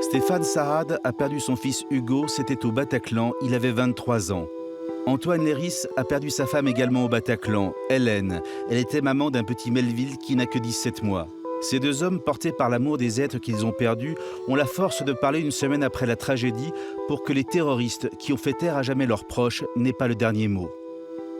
Stéphane Sarade a perdu son fils Hugo, c'était au Bataclan, il avait 23 ans. Antoine Léris a perdu sa femme également au Bataclan, Hélène. Elle était maman d'un petit Melville qui n'a que 17 mois. Ces deux hommes, portés par l'amour des êtres qu'ils ont perdus, ont la force de parler une semaine après la tragédie pour que les terroristes qui ont fait taire à jamais leurs proches n'aient pas le dernier mot.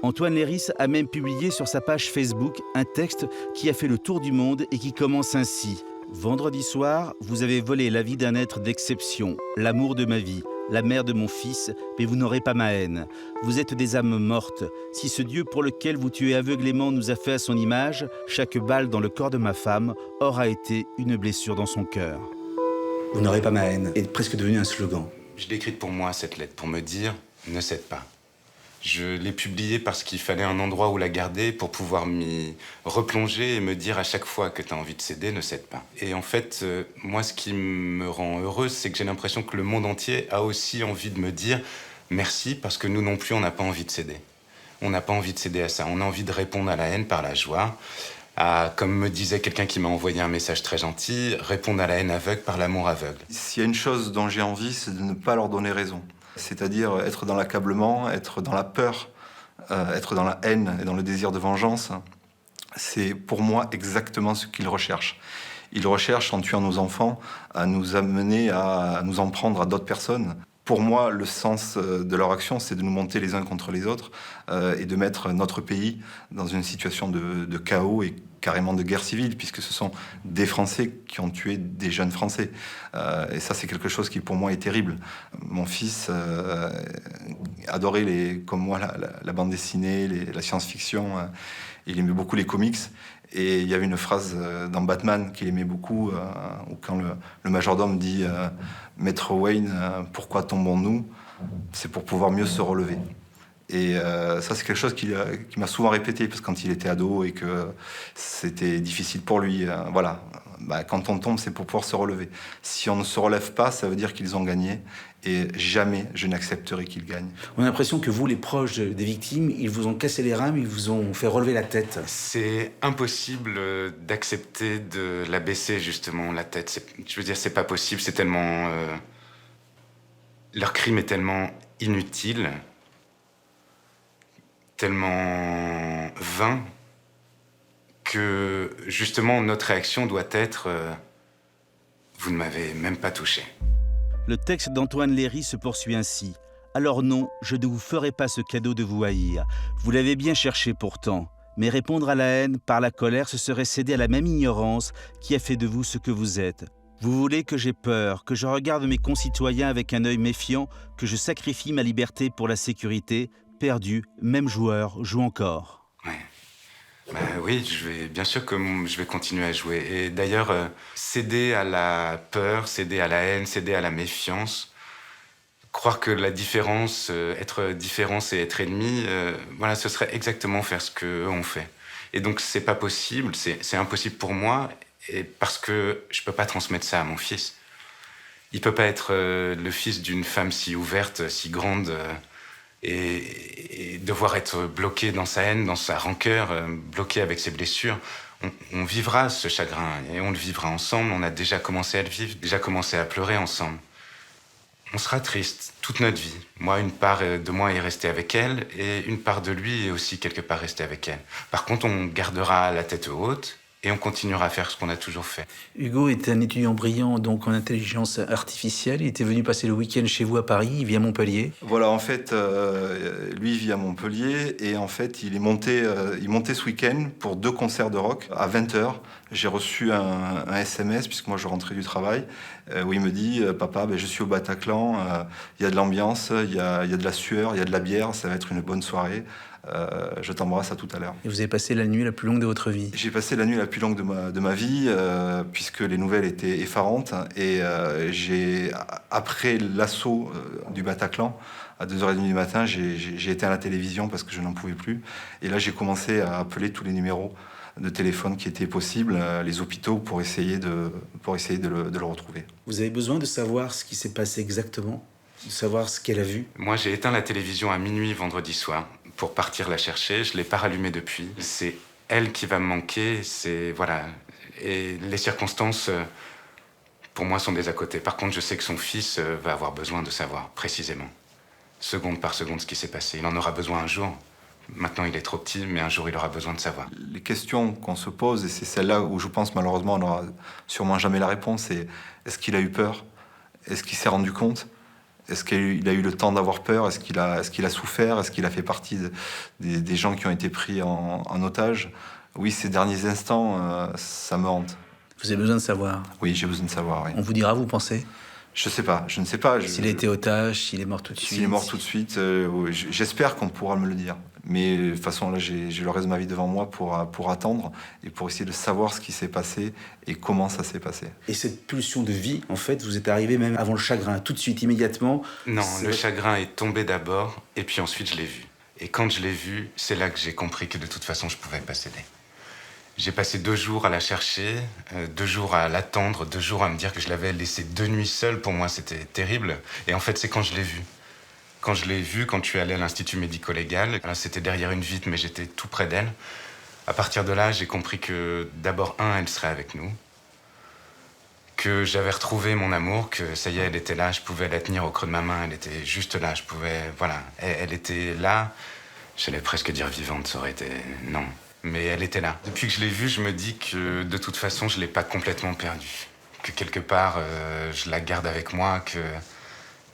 Antoine Léris a même publié sur sa page Facebook un texte qui a fait le tour du monde et qui commence ainsi. Vendredi soir, vous avez volé la vie d'un être d'exception, l'amour de ma vie, la mère de mon fils, mais vous n'aurez pas ma haine. Vous êtes des âmes mortes. Si ce Dieu pour lequel vous tuez aveuglément nous a fait à son image, chaque balle dans le corps de ma femme aura été une blessure dans son cœur. Vous n'aurez pas ma haine est presque devenu un slogan. Je l'ai écrite pour moi, cette lettre, pour me dire « ne cède pas ». Je l'ai publiée parce qu'il fallait un endroit où la garder pour pouvoir m'y replonger et me dire à chaque fois que tu as envie de céder, ne cède pas. Et en fait, moi, ce qui me rend heureuse, c'est que j'ai l'impression que le monde entier a aussi envie de me dire merci parce que nous non plus, on n'a pas envie de céder. On n'a pas envie de céder à ça. On a envie de répondre à la haine par la joie. Comme me disait quelqu'un qui m'a envoyé un message très gentil, répondre à la haine aveugle par l'amour aveugle. S'il y a une chose dont j'ai envie, c'est de ne pas leur donner raison. C'est-à-dire être dans l'accablement, être dans la peur, être dans la haine et dans le désir de vengeance. C'est pour moi exactement ce qu'ils recherchent. Ils recherchent, en tuant nos enfants, à nous amener à nous en prendre à d'autres personnes. Pour moi, le sens de leur action, c'est de nous monter les uns contre les autres et de mettre notre pays dans une situation de chaos et carrément de guerre civile, puisque ce sont des Français qui ont tué des jeunes Français. Et ça, c'est quelque chose qui, pour moi, est terrible. Mon fils adorait, comme moi, la bande dessinée, la science-fiction. Il aimait beaucoup les comics. Et il y avait une phrase dans Batman qu'il aimait beaucoup, où quand le majordome dit Maître Wayne, pourquoi tombons-nous? C'est pour pouvoir mieux se relever. Et ça, c'est quelque chose qui m'a souvent répété, parce que quand il était ado et que c'était difficile pour lui, voilà. Quand on tombe, c'est pour pouvoir se relever. Si on ne se relève pas, ça veut dire qu'ils ont gagné. Et jamais je n'accepterai qu'ils gagnent. On a l'impression que vous, les proches des victimes, ils vous ont cassé les rames, ils vous ont fait relever la tête. C'est impossible d'accepter de la baisser, justement, la tête. Je veux dire, c'est pas possible, c'est tellement... Leur crime est tellement inutile, tellement vain, que, justement, notre réaction doit être vous ne m'avez même pas touché. Le texte d'Antoine Léris se poursuit ainsi. Alors non, je ne vous ferai pas ce cadeau de vous haïr. Vous l'avez bien cherché pourtant. Mais répondre à la haine par la colère, ce serait céder à la même ignorance qui a fait de vous ce que vous êtes. Vous voulez que j'aie peur, que je regarde mes concitoyens avec un œil méfiant, que je sacrifie ma liberté pour la sécurité. Perdu, même joueur, joue encore. Ouais. Oui, bien sûr que je vais continuer à jouer. Et d'ailleurs, céder à la peur, céder à la haine, céder à la méfiance, croire que la différence, être différence et être ennemi, voilà, ce serait exactement faire ce qu'eux ont fait. Et donc, c'est pas possible, c'est impossible pour moi, et parce que je peux pas transmettre ça à mon fils. Il peut pas être le fils d'une femme si ouverte, si grande, et devoir être bloqué dans sa haine, dans sa rancœur, bloqué avec ses blessures. On vivra ce chagrin et on le vivra ensemble. On a déjà commencé à le vivre, déjà commencé à pleurer ensemble. On sera triste toute notre vie. Moi, une part de moi est restée avec elle et une part de lui est aussi quelque part restée avec elle. Par contre, on gardera la tête haute et on continuera à faire ce qu'on a toujours fait. Hugo est un étudiant brillant donc en intelligence artificielle. Il était venu passer le week-end chez vous à Paris, il vit à Montpellier. Voilà, en fait, lui vit à Montpellier et en fait, il montait ce week-end pour 2 concerts de rock à 20h. J'ai reçu un SMS, puisque moi je rentrais du travail, où il me dit Papa, je suis au Bataclan, il y a de l'ambiance, il y a de la sueur, il y a de la bière, ça va être une bonne soirée. Je t'embrasse, à tout à l'heure. Et vous avez passé la nuit la plus longue de votre vie. J'ai passé la nuit la plus longue de ma vie, puisque les nouvelles étaient effarantes. Et après l'assaut du Bataclan, à 2h30 du matin, j'ai éteint la télévision parce que je n'en pouvais plus. Et là, j'ai commencé à appeler tous les numéros de téléphone qui étaient possibles, les hôpitaux, pour essayer de le retrouver. Vous avez besoin de savoir ce qui s'est passé exactement, de savoir ce qu'elle a vu. Moi, j'ai éteint la télévision à minuit vendredi soir pour partir la chercher. Je l'ai pas rallumée depuis. C'est elle qui va me manquer. C'est voilà. Et les circonstances, pour moi, sont des à côté. Par contre, je sais que son fils va avoir besoin de savoir précisément, seconde par seconde, ce qui s'est passé. Il en aura besoin un jour. Maintenant, il est trop petit, mais un jour, il aura besoin de savoir. Les questions qu'on se pose, et c'est celle-là où je pense malheureusement on n'aura sûrement jamais la réponse, c'est est-ce qu'il a eu peur? Est-ce qu'il s'est rendu compte? Est-ce qu'il a eu le temps d'avoir peur? Est-ce qu'il a souffert? Est-ce qu'il a fait partie des gens qui ont été pris en otage? Oui, ces derniers instants, ça me hante. Vous avez besoin de savoir. Oui, j'ai besoin de savoir, oui. On vous dira, vous pensez? Je ne sais pas. S'il a été otage, s'il est mort tout de suite. S'il est mort tout de suite, oui, j'espère qu'on pourra me le dire. Mais de toute façon, là, j'ai le reste de ma vie devant moi pour attendre et pour essayer de savoir ce qui s'est passé et comment ça s'est passé. Et cette pulsion de vie, en fait, vous êtes arrivé même avant le chagrin, tout de suite, immédiatement. Non, le chagrin est tombé d'abord, et puis ensuite je l'ai vu. Et quand je l'ai vu, c'est là que j'ai compris que de toute façon, je pouvais pas céder. J'ai passé 2 jours à la chercher, 2 jours à l'attendre, 2 jours à me dire que je l'avais laissée 2 nuits seule. Pour moi, c'était terrible. Et en fait, c'est quand je l'ai vue. Quand je l'ai vue, quand je suis allé à l'Institut médico-légal, c'était derrière une vitre, mais j'étais tout près d'elle. À partir de là, j'ai compris que d'abord, elle serait avec nous. Que j'avais retrouvé mon amour, que ça y est, elle était là, je pouvais la tenir au creux de ma main, elle était juste là, je pouvais... Voilà, elle était là. J'allais presque dire vivante, ça aurait été... Non. Mais elle était là. Depuis que je l'ai vue, je me dis que de toute façon, je ne l'ai pas complètement perdue. Que quelque part, je la garde avec moi, que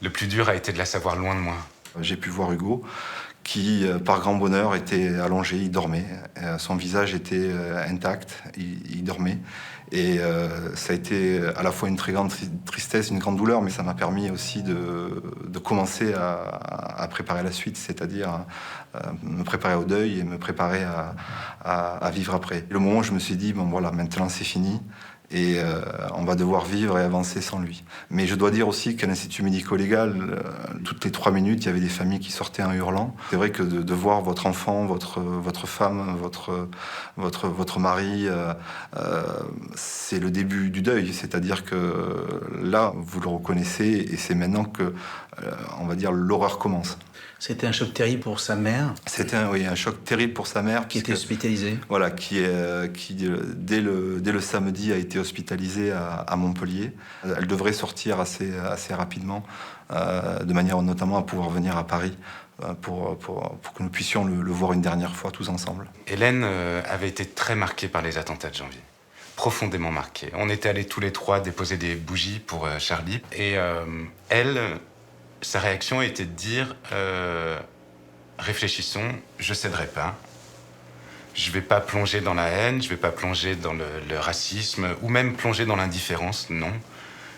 le plus dur a été de la savoir loin de moi. J'ai pu voir Hugo, qui, par grand bonheur, était allongé, il dormait. Son visage était intact, il dormait. Et ça a été à la fois une très grande tristesse, une grande douleur, mais ça m'a permis aussi de commencer à préparer la suite, c'est-à-dire me préparer au deuil et me préparer à vivre après. Et le moment où je me suis dit, bon voilà, maintenant c'est fini, et on va devoir vivre et avancer sans lui. Mais je dois dire aussi qu'à l'Institut médico-légal, toutes les 3 minutes, il y avait des familles qui sortaient en hurlant. C'est vrai que de voir votre enfant, votre femme, votre mari, c'est le début du deuil. C'est-à-dire que là, vous le reconnaissez, et c'est maintenant que, on va dire, l'horreur commence. C'était un choc terrible pour sa mère. C'était un choc terrible pour sa mère. Qui était hospitalisée. Voilà, qui dès le samedi a été hospitalisée à Montpellier. Elle devrait sortir assez rapidement, de manière notamment à pouvoir venir à Paris pour que nous puissions le voir une dernière fois tous ensemble. Hélène avait été très marquée par les attentats de janvier. Profondément marquée. On était allés tous les 3 déposer des bougies pour Charlie. Et elle... Sa réaction était de dire réfléchissons, je céderai pas. Je vais pas plonger dans la haine, je vais pas plonger dans le racisme, ou même plonger dans l'indifférence, non.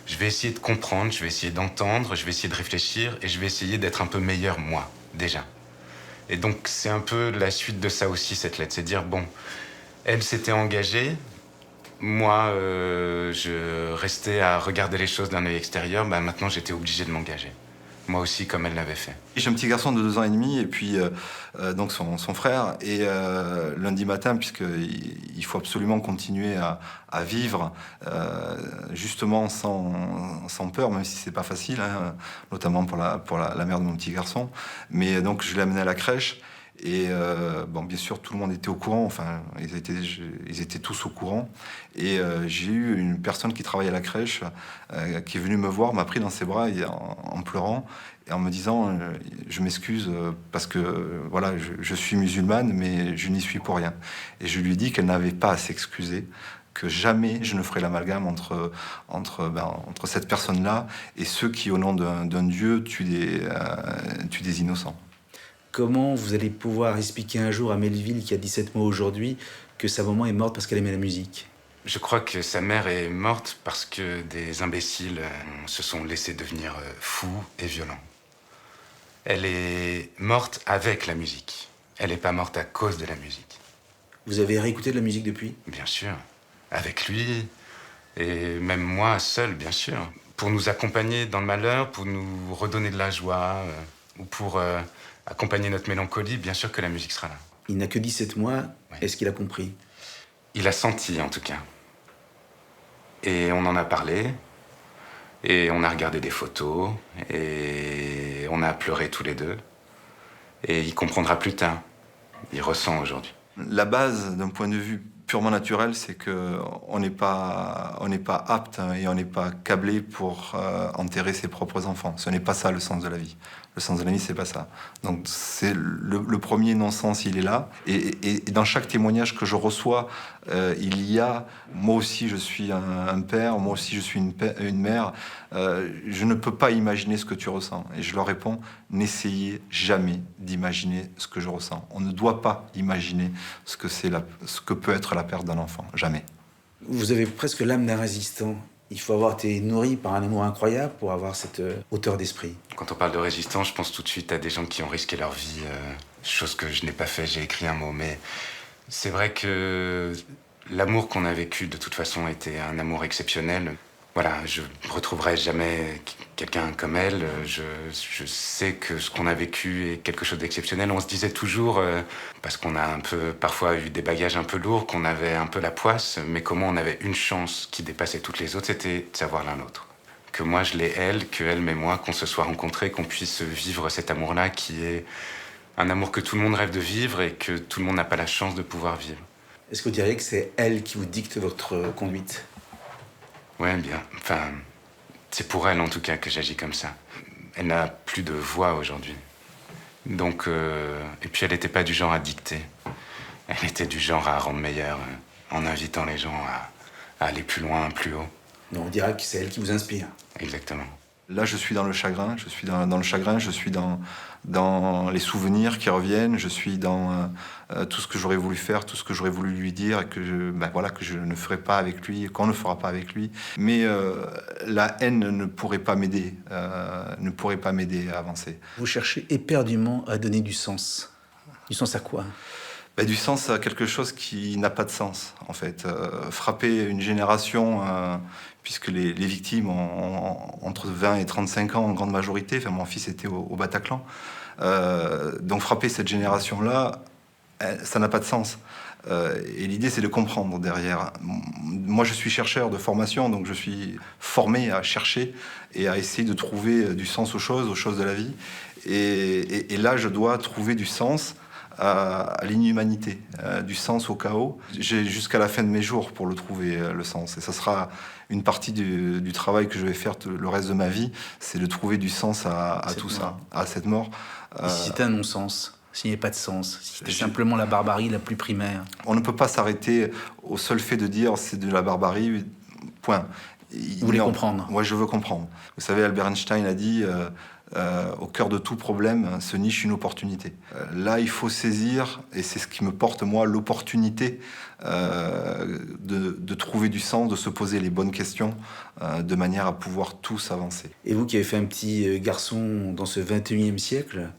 Je vais essayer de comprendre, je vais essayer d'entendre, je vais essayer de réfléchir, et je vais essayer d'être un peu meilleur, moi, déjà. Et donc, c'est un peu la suite de ça aussi, cette lettre. C'est dire, bon, elle s'était engagée, moi, je restais à regarder les choses d'un œil extérieur, maintenant, j'étais obligé de m'engager. Moi aussi, comme elle l'avait fait. J'ai un petit garçon de 2 ans et demi, et puis donc son frère. Et lundi matin, puisqu'il faut absolument continuer à vivre, justement sans peur, même si c'est pas facile, hein, notamment pour la mère de mon petit garçon. Mais donc je l'ai amené à la crèche. Et bien sûr, tout le monde était au courant. Enfin, ils étaient tous au courant. Et j'ai eu une personne qui travaille à la crèche qui est venue me voir, m'a pris dans ses bras en pleurant et en me disant je m'excuse parce que voilà, je suis musulmane, mais je n'y suis pour rien. Et je lui ai dit qu'elle n'avait pas à s'excuser, que jamais je ne ferai l'amalgame entre cette personne-là et ceux qui, au nom d'un Dieu, tuent des innocents. Comment vous allez pouvoir expliquer un jour à Melville, qui a 17 mois aujourd'hui, que sa maman est morte parce qu'elle aimait la musique? Je crois que sa mère est morte parce que des imbéciles se sont laissés devenir fous et violents. Elle est morte avec la musique. Elle n'est pas morte à cause de la musique. Vous avez réécouté de la musique depuis? Bien sûr. Avec lui, et même moi, seul, bien sûr. Pour nous accompagner dans le malheur, pour nous redonner de la joie, ou pour... accompagner notre mélancolie, bien sûr que la musique sera là. Il n'a que 17 mois, oui. Est-ce qu'il a compris? Il a senti, en tout cas. Et on en a parlé, et on a regardé des photos, et on a pleuré tous les deux. Et il comprendra plus tard. Il ressent aujourd'hui. La base, d'un point de vue purement naturel, c'est qu'on n'est pas apte et on n'est pas câblé pour enterrer ses propres enfants. Ce n'est pas ça le sens de la vie. Le sens de la vie, c'est pas ça. Donc c'est le premier non-sens, il est là. Et dans chaque témoignage que je reçois, il y a moi aussi je suis un père, moi aussi je suis une mère. Je ne peux pas imaginer ce que tu ressens. Et je leur réponds, n'essayez jamais d'imaginer ce que je ressens. On ne doit pas imaginer ce que peut être la perte d'un enfant. Jamais. Vous avez presque l'âme d'un résistant. Il faut avoir été nourri par un amour incroyable pour avoir cette hauteur d'esprit. Quand on parle de résistance, je pense tout de suite à des gens qui ont risqué leur vie, chose que je n'ai pas fait, j'ai écrit un mot. Mais c'est vrai que l'amour qu'on a vécu, de toute façon, était un amour exceptionnel. Voilà, je ne retrouverai jamais quelqu'un comme elle. Je sais que ce qu'on a vécu est quelque chose d'exceptionnel. On se disait toujours, parce qu'on a un peu, parfois eu des bagages un peu lourds, qu'on avait un peu la poisse, mais comment on avait une chance qui dépassait toutes les autres, c'était de savoir l'un l'autre. Que moi je l'ai elle, qu'elle m'ait moi, qu'on se soit rencontrés, qu'on puisse vivre cet amour-là qui est un amour que tout le monde rêve de vivre et que tout le monde n'a pas la chance de pouvoir vivre. Est-ce que vous diriez que c'est elle qui vous dicte votre conduite ? Ouais, bien. Enfin, c'est pour elle en tout cas que j'agis comme ça. Elle n'a plus de voix aujourd'hui. Donc, et puis elle n'était pas du genre à dicter. Elle était du genre à rendre meilleur, en invitant les gens à aller plus loin, plus haut. Non, on dirait que c'est elle qui vous inspire. Exactement. Là, je suis dans le chagrin, je suis dans le chagrin, je suis dans les souvenirs qui reviennent, je suis dans tout ce que j'aurais voulu faire, tout ce que j'aurais voulu lui dire et que je ne ferai pas avec lui, qu'on ne fera pas avec lui. Mais la haine ne pourrait pas m'aider, à avancer. Vous cherchez éperdument à donner du sens. Du sens à quoi ? Du sens à quelque chose qui n'a pas de sens, en fait. Frapper une génération, puisque les victimes ont entre 20 et 35 ans en grande majorité, enfin mon fils était au Bataclan, donc frapper cette génération-là, ça n'a pas de sens. Et l'idée, c'est de comprendre derrière. Moi, je suis chercheur de formation, donc je suis formé à chercher et à essayer de trouver du sens aux choses de la vie. Et là, je dois trouver du sens à l'inhumanité, du sens au chaos. J'ai jusqu'à la fin de mes jours pour le trouver, le sens. Et ça sera une partie du travail que je vais faire le reste de ma vie, c'est de trouver du sens à tout ça, à cette mort. Et si c'était un non-sens, s'il n'y avait pas de sens, si c'était simplement la barbarie la plus primaire. On ne peut pas s'arrêter au seul fait de dire c'est de la barbarie, point. Vous voulez comprendre ? Moi, je veux comprendre. Vous savez, Albert Einstein a dit au cœur de tout problème se niche une opportunité. Là, il faut saisir, et c'est ce qui me porte, moi, l'opportunité de trouver du sens, de se poser les bonnes questions, de manière à pouvoir tous avancer. Et vous qui avez fait un petit garçon dans ce 21e siècle,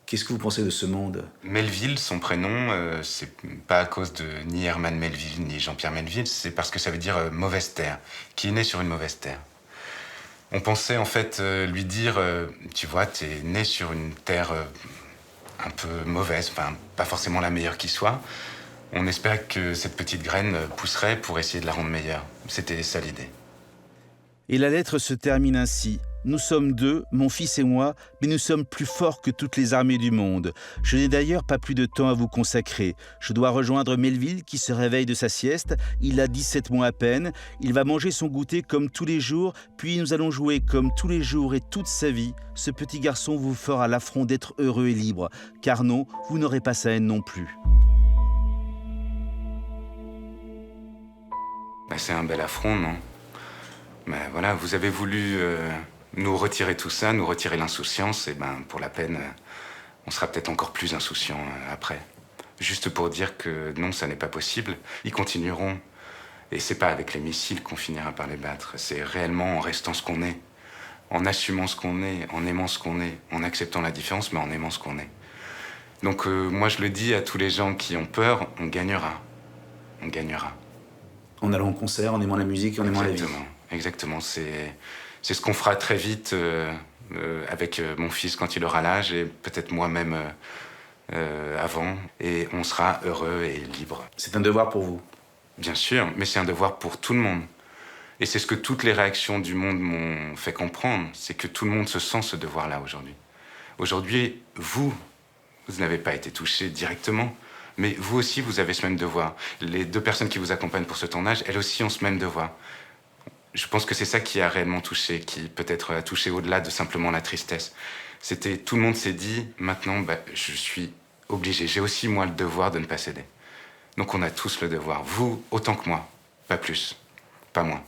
qu'est-ce que vous pensez de ce monde ? Melville, son prénom, c'est pas à cause de ni Herman Melville ni Jean-Pierre Melville, c'est parce que ça veut dire mauvaise terre, qui est né sur une mauvaise terre. On pensait en fait lui dire, tu vois, t'es né sur une terre un peu mauvaise, enfin pas forcément la meilleure qui soit. On espérait que cette petite graine pousserait pour essayer de la rendre meilleure. C'était ça l'idée. Et la lettre se termine ainsi. Nous sommes deux, mon fils et moi, mais nous sommes plus forts que toutes les armées du monde. Je n'ai d'ailleurs pas plus de temps à vous consacrer. Je dois rejoindre Melville qui se réveille de sa sieste. Il a 17 mois à peine. Il va manger son goûter comme tous les jours, puis nous allons jouer comme tous les jours et toute sa vie. Ce petit garçon vous fera l'affront d'être heureux et libre, car non, vous n'aurez pas sa haine non plus. C'est un bel affront, non ? Mais voilà, vous avez voulu nous retirer tout ça, nous retirer l'insouciance, et pour la peine, on sera peut-être encore plus insouciant après. Juste pour dire que non, ça n'est pas possible. Ils continueront. Et c'est pas avec les missiles qu'on finira par les battre. C'est réellement en restant ce qu'on est, en assumant ce qu'on est, en aimant ce qu'on est, en acceptant la différence, mais en aimant ce qu'on est. Donc moi, je le dis à tous les gens qui ont peur, on gagnera. On gagnera. En allant au concert, en aimant la musique, en aimant la vie. Exactement. C'est ce qu'on fera très vite avec mon fils quand il aura l'âge et peut-être moi-même avant. Et on sera heureux et libre. C'est un devoir pour vous. Bien sûr, mais c'est un devoir pour tout le monde. Et c'est ce que toutes les réactions du monde m'ont fait comprendre. C'est que tout le monde se sent ce devoir-là aujourd'hui. Aujourd'hui, vous n'avez pas été touché directement. Mais vous aussi, vous avez ce même devoir. Les 2 personnes qui vous accompagnent pour ce tournage, elles aussi ont ce même devoir. Je pense que c'est ça qui a réellement touché, qui peut-être a touché au-delà de simplement la tristesse. C'était, tout le monde s'est dit, maintenant, je suis obligé. J'ai aussi, moi, le devoir de ne pas céder. Donc on a tous le devoir. Vous, autant que moi. Pas plus. Pas moins.